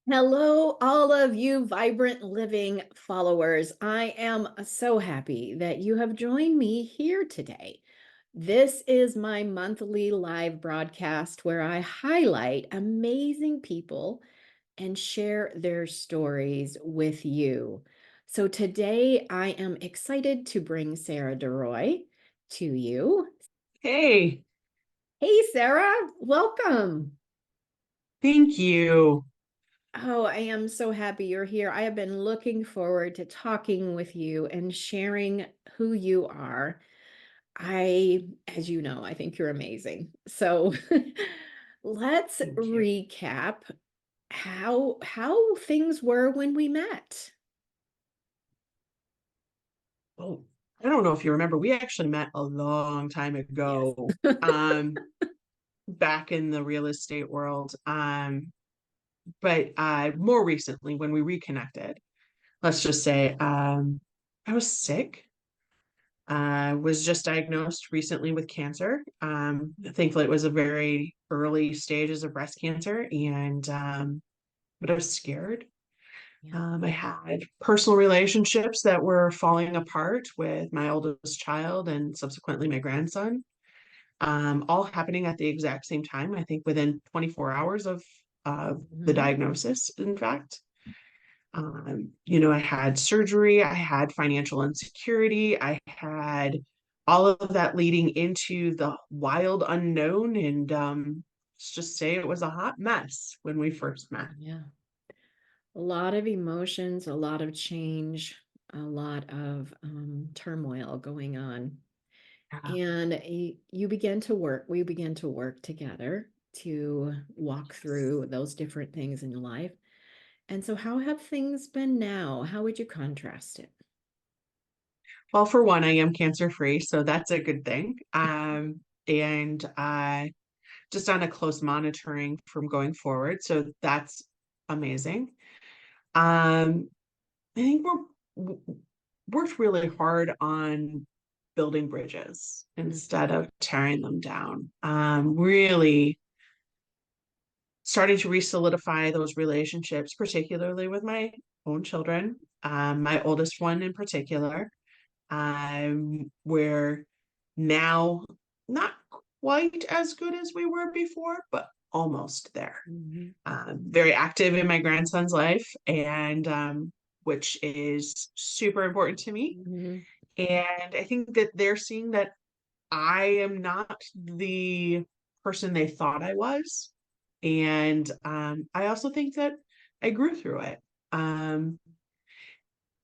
Hello, all of you Vibrant Living followers. I am so happy that you have joined me here today. This is my monthly live broadcast where I highlight amazing people and share their stories with you. So today I am excited to bring Sarah Derooy to you. Hey, Hey, Sarah, welcome. thank you. Oh, I am so happy you're here. I have been looking forward to talking with you and sharing who you are. As you know, I think you're amazing. So let's Thank you. recap how things were when we met. Oh, I don't know if you remember, we actually met a long time Yes. ago, back in the real estate world. But more recently, when we reconnected, let's just say, I was sick. I was just diagnosed recently with cancer. Thankfully, it was a very early stages of breast cancer, and but I was scared. Yeah. I had personal relationships that were falling apart with my oldest child and subsequently my grandson, all happening at the exact same time, I think within 24 hours of the Mhm. diagnosis, in fact. I had surgery, I had financial insecurity, I had all of that leading into the wild unknown. And let's just say it was a hot mess when we first met. Yeah. A lot of emotions, a lot of change, a lot of turmoil going on. Yeah. And you began to work, we began to work together to walk through those different things in life. And so, how have things been now? How would you contrast it? Well, for one, I am cancer free, so that's a good thing. And just on a close monitoring from going forward, so that's amazing. I think we're worked really hard on building bridges instead Mhm. of tearing them down. Really starting to re-solidify those relationships, particularly with my own children, my oldest one in particular. We're now not quite as good as we were before, but almost there. Mhm. Very active in my grandson's life, and which is super important to me. Mhm. And I think that they're seeing that I am not the person they thought I was. And I also think that I grew through it. Um,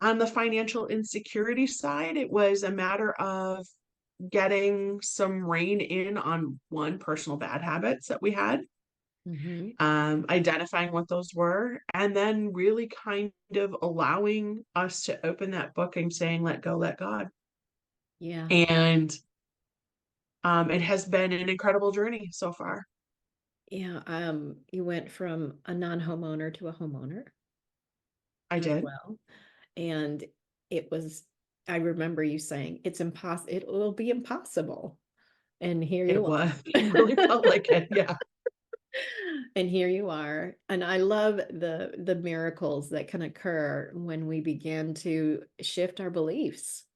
on the financial insecurity side, it was a matter of getting some rein in on one personal bad habits that we had, Mhm. identifying what those were, and then really kind of allowing us to open that book and saying, let go, let God. Yeah. And it has been an incredible journey so far. Yeah. You went from a non-homeowner to a homeowner I as did. well. And it was, I remember you saying it's impossible, it will be impossible. And here It you was. are. It really felt like it. Yeah. And here you are. And I love the miracles that can occur when we begin to shift our beliefs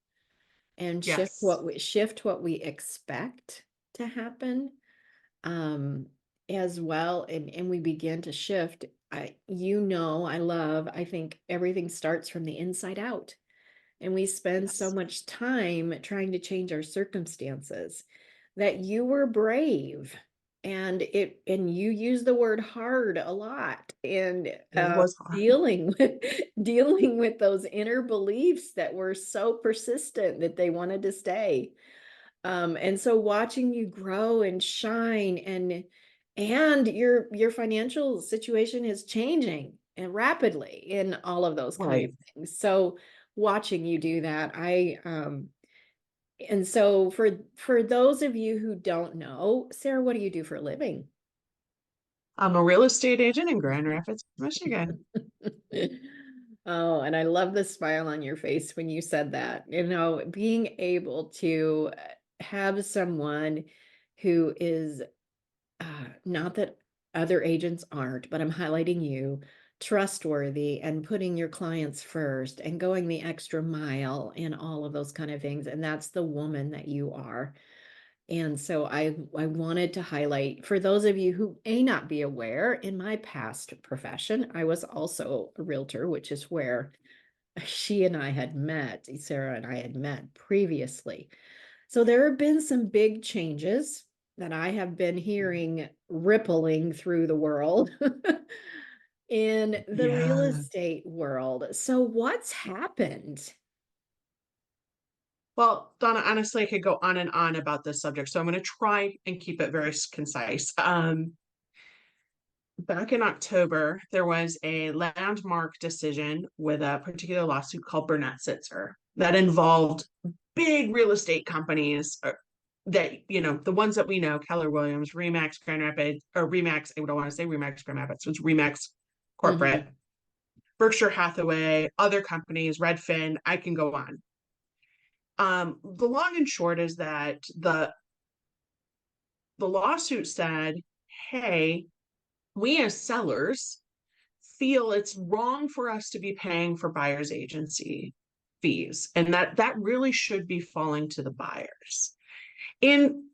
and Yes. shift what we expect to happen, um as well. And we begin to shift. I think everything starts from the inside out. And we spend so Yes. much time trying to change our circumstances that you were brave. And you use the word hard a lot, and It was hard. dealing with dealing with those inner beliefs that were so persistent that they wanted to stay. And so watching you grow and shine, and your financial situation is changing and rapidly in all of those kind of Right. things. So watching you do that, and so for those of you who don't know, Sarah, what do you do for a living? I'm a real estate agent in Grand Rapids, Michigan. Oh, and I love the smile on your face when you said that. Being able to have someone who is, not that other agents aren't, but I'm highlighting you, trustworthy and putting your clients first and going the extra mile and all of those kind of things. And that's the woman that you are. And so I wanted to highlight for those of you who may not be aware, in my past profession, I was also a realtor, which is where she and I had met, Sarah and I had met previously. So there have been some big changes that I have been hearing rippling through the world in the real Yeah. estate world. So what's happened? Well, Donna, honestly, I could go on and on about this subject, so I'm going to try and keep it very concise. Back in October, there was a landmark decision with a particular lawsuit called Burnett Sitzer that involved big real estate companies that, the ones that we know, Keller Williams, Remax Grand Rapids, or Remax, I don't want to say Remax Grand Rapids, so it's Remax Corporate, Mhm. Berkshire Hathaway, other companies, Redfin, I can go on. The long and short is that the lawsuit said, hey, we as sellers feel it's wrong for us to be paying for buyer's agency fees, and that really should be falling to the buyers. And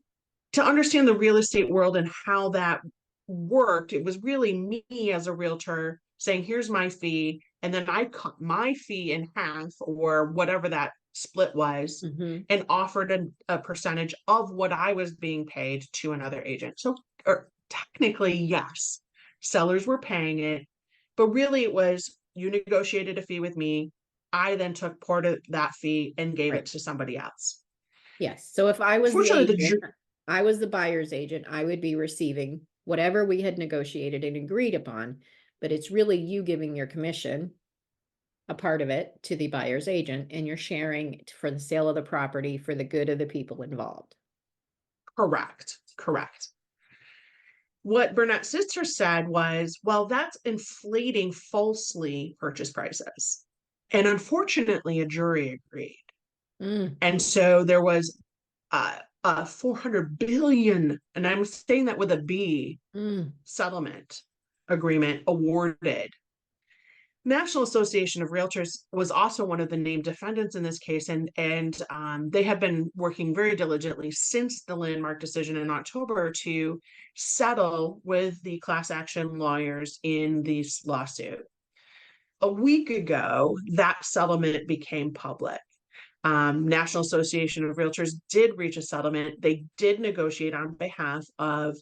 to understand the real estate world and how that worked, it was really me as a realtor saying, here's my fee. And then I cut my fee in half or whatever that split was Mhm. and offered a percentage of what I was being paid to another agent. So, or technically, yes, sellers were paying it, but really it was you negotiated a fee with me. I then took part of that fee and gave it Right. to somebody else. Yes. So if I was the Fortunately, agent, I was the buyer's agent, I would be receiving whatever we had negotiated and agreed upon, but it's really you giving your commission, a part of it, to the buyer's agent, and you're sharing for the sale of the property for the good of the people involved. correct, correct. What Burnett Sister said was, well, that's inflating falsely purchase prices. And unfortunately, a jury agreed. Mm, And so there was a 400 billion, and I'm saying that with a B, mm, settlement agreement awarded. National Association of Realtors was also one of the named defendants in this case, and they have been working very diligently since the landmark decision in October to settle with the class action lawyers in this lawsuit. A week ago, that settlement became public. National Association of Realtors did reach a settlement. They did negotiate on behalf of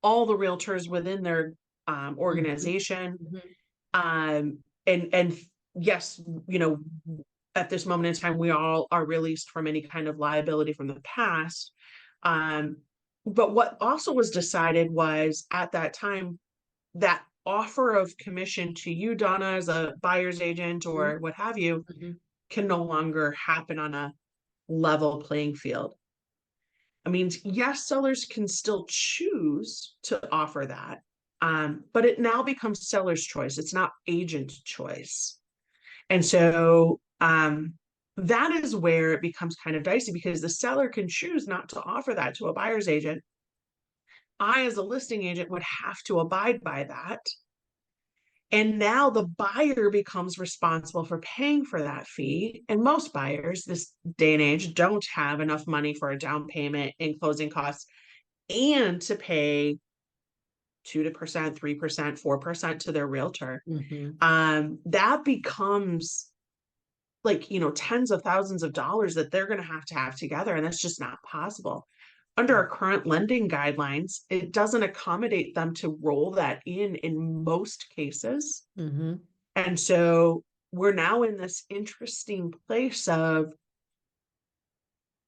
all the realtors within their mhm, organization. mhm. And yes, at this moment in time, we all are released from any kind of liability from the past. Um, but what also was decided was at that time that offer of commission to you, Donna, as a buyer's agent Mhm, or what have you, mhm. can no longer happen on a level playing field. I mean, yes, sellers can still choose to offer that, but it now becomes seller's choice. It's not agent choice. And so that is where it becomes kind of dicey because the seller can choose not to offer that to a buyer's agent. I, as a listing agent, would have to abide by that. And now the buyer becomes responsible for paying for that fee. And most buyers this day and age don't have enough money for a down payment and closing costs and to pay 2%, 3%, 4% to their realtor. Mhm. That becomes like, tens of thousands of dollars that they're going to have together. And that's just not possible. Under our current lending guidelines, it doesn't accommodate them to roll that in most cases. Mhm. And so we're now in this interesting place of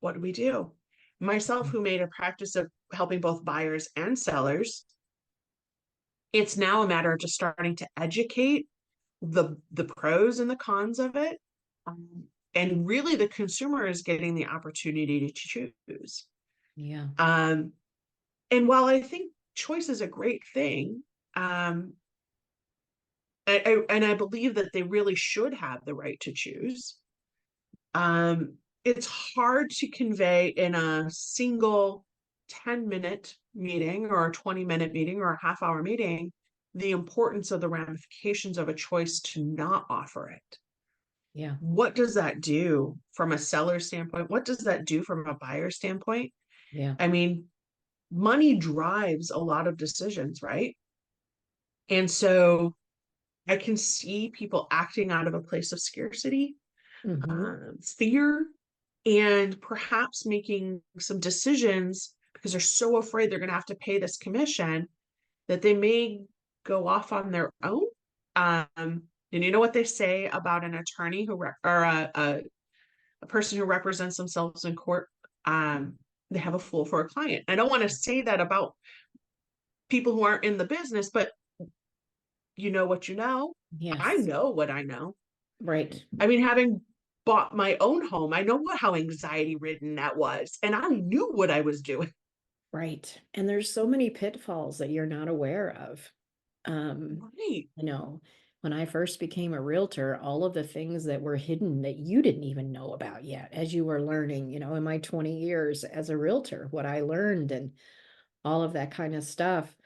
what do we do? Myself, who made a practice of helping both buyers and sellers, it's now a matter of just starting to educate the pros and the cons of it. Um, and really, the consumer is getting the opportunity to choose. Yeah. Um, and while I think choice is a great thing, um, and I believe that they really should have the right to choose, it's hard to convey in a single 10-minute meeting or a 20-minute meeting or a half hour meeting the importance of the ramifications of a choice to not offer it. Yeah. What does that do from a seller standpoint? What does that do from a buyer standpoint? Yeah. I mean, money drives a lot of decisions, right? And so I can see people acting out of a place of scarcity, Hmm. fear, and perhaps making some decisions because they're so afraid they're going to have to pay this commission that they may go off on their own. And you know what they say about an attorney or a person who represents themselves in court? They have a fool for a client. I don't want to say that about people who aren't in the business, but you know what you know. I Yes. know what I know. Right. I mean, having bought my own home, I know how anxiety ridden that was, and I knew what I was doing. Right. And there's so many pitfalls that you're not aware of. Right. You know, when I first became a realtor, all of the things that were hidden that you didn't even know about yet as you were learning, in my 20 years as a realtor, what I learned and all of that kind of stuff.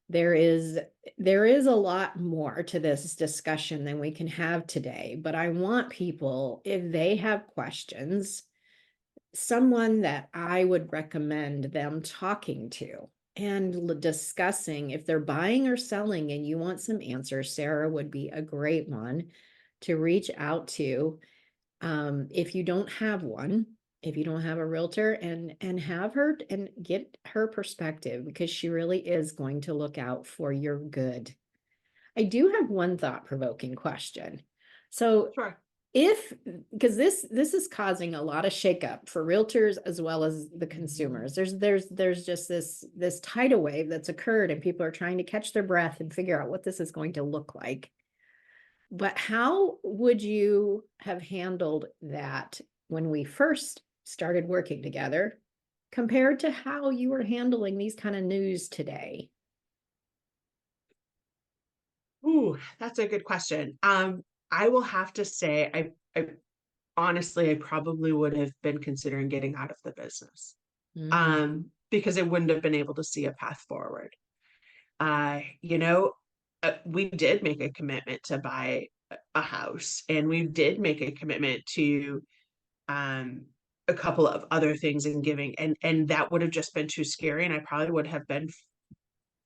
There is there is a lot more to this discussion than we can have today, but I want people, if they have questions, someone that I would recommend them talking to and discussing if they're buying or selling and you want some answers. Sarah would be a great one to reach out to. If you don't have one, if you don't have a realtor, and have her and get her perspective, because she really is going to look out for your good. I do have one thought-provoking question. So Sure. if, because this is causing a lot of shakeup for realtors as well as the Mhm. consumers. There's just this tidal wave that's occurred, and people are trying to catch their breath and figure out what this is going to look like. But how would you have handled that when we first started working together compared to how you are handling these kind of news today? Ooh, that's a good question. I will have to say, I honestly, I probably would have been considering getting out of the business. Mm, Because I wouldn't have been able to see a path forward. You know, we did make a commitment to buy a house, and we did make a commitment to um a couple of other things in giving, and that would have just been too scary, and I probably would have been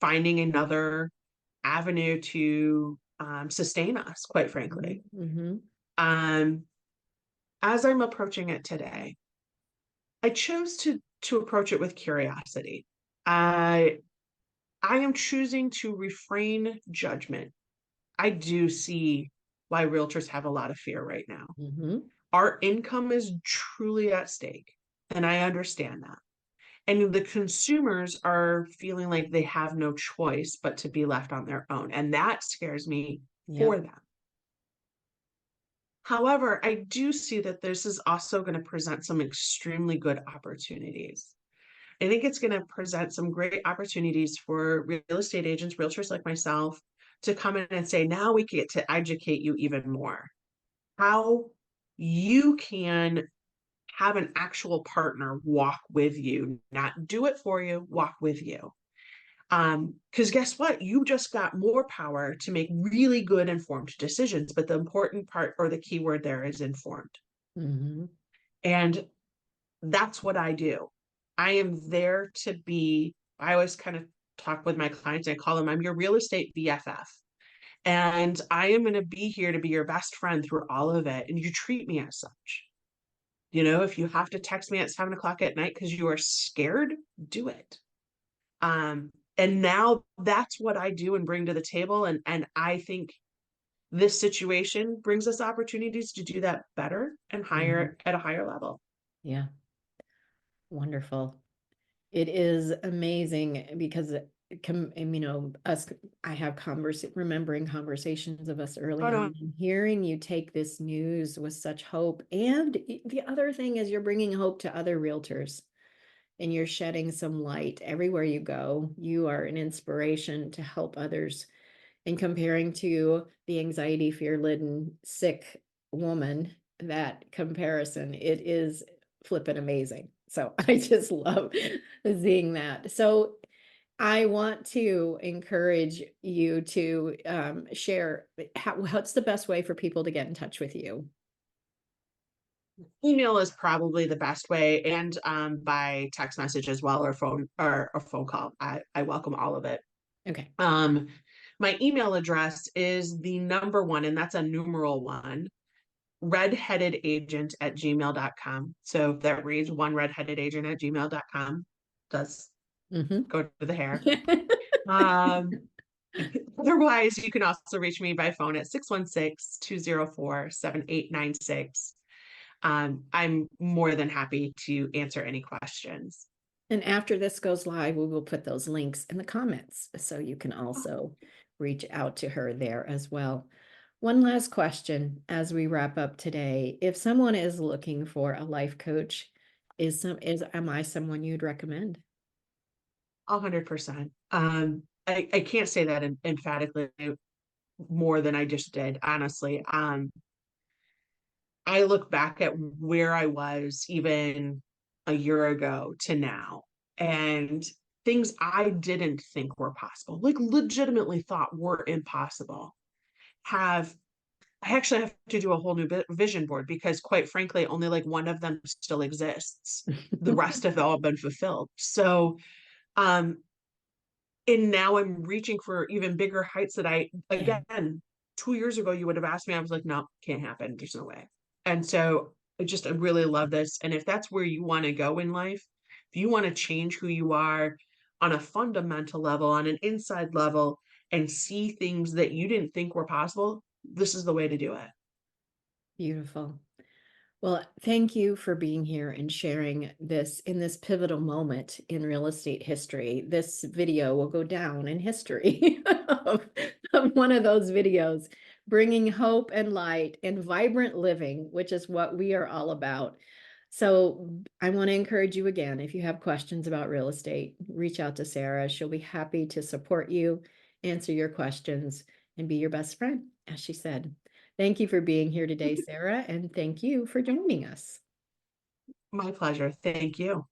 finding another avenue to sustain us, quite frankly. mhm, mhm. Um, as I'm approaching it today, I chose to approach it with curiosity. I am choosing to refrain judgment. I do see why realtors have a lot of fear right now. Mhm. Our income is truly at stake, and I understand that. And the consumers are feeling like they have no choice but to be left on their own. And that scares me for Yep. them. However, I do see that this is also going to present some extremely good opportunities. I think it's going to present some great opportunities for real estate agents, realtors like myself, to come in and say, now we get to educate you even more. How you can have an actual partner walk with you, not do it for you, walk with you. Because guess what? You just got more power to make really good informed decisions. But the important part or the key word there is informed. Mhm. And that's what I do. I am there to be, I always kind of talk with my clients. I call them, I'm your real estate BFF. And I am going to be here to be your best friend through all of it. And you treat me as such. If you have to text me at 7 o'clock at night because you are scared, do it. And now that's what I do and bring to the table. And I think this situation brings us opportunities to do that better and Mhm. higher at a higher level. Yeah. Wonderful. It is amazing because us, I have remembering conversations of us Oh early no, on and hearing you take this news with such hope. And the other thing is you're bringing hope to other realtors and you're shedding some light everywhere you go. You are an inspiration to help others. And comparing to the anxiety, fear-ridden, sick woman, that comparison, it is flippin' amazing. So I just love seeing that. So I want to encourage you to share what's the best way for people to get in touch with you. Email is probably the best way, and by text message as well, or phone call. I welcome all of it. Okay. Um, my email address is the number one, and that's a numeral one, redheadedagent@gmail.com. So if that reads one redheadedagent@gmail.com, does Hmm. go to the hair. Um, Otherwise, you can also reach me by phone at 616-204-7896. I'm more than happy to answer any questions. And after this goes live, we will put those links in the comments so you can also reach out to her there as well. One last question as we wrap up today. If someone is looking for a life coach, am I someone you'd recommend? 100%. I can't say that emphatically more than I just did, honestly. I look back at where I was even a year ago to now, and things I didn't think were possible, like legitimately thought were impossible, have I actually have to do a whole new vision board because, quite frankly, only like one of them still exists. The rest have all been fulfilled. So, um, and now I'm reaching for even bigger heights that Yeah, again, 2 years ago, you would have asked me, I was like, no, can't happen. There's no way. And so I really love this. And if that's where you want to go in life, if you want to change who you are on a fundamental level, on an inside level, and see things that you didn't think were possible, this is the way to do it. beautiful. Well, thank you for being here and sharing this in this pivotal moment in real estate history. This video will go down in history of one of those videos, bringing hope and light and vibrant living, which is what we are all about. So I want to encourage you again, if you have questions about real estate, reach out to Sarah. She'll be happy to support you, answer your questions, and be your best friend, as she said. Thank you for being here today, Sarah, and thank you for joining us. My pleasure. Thank you.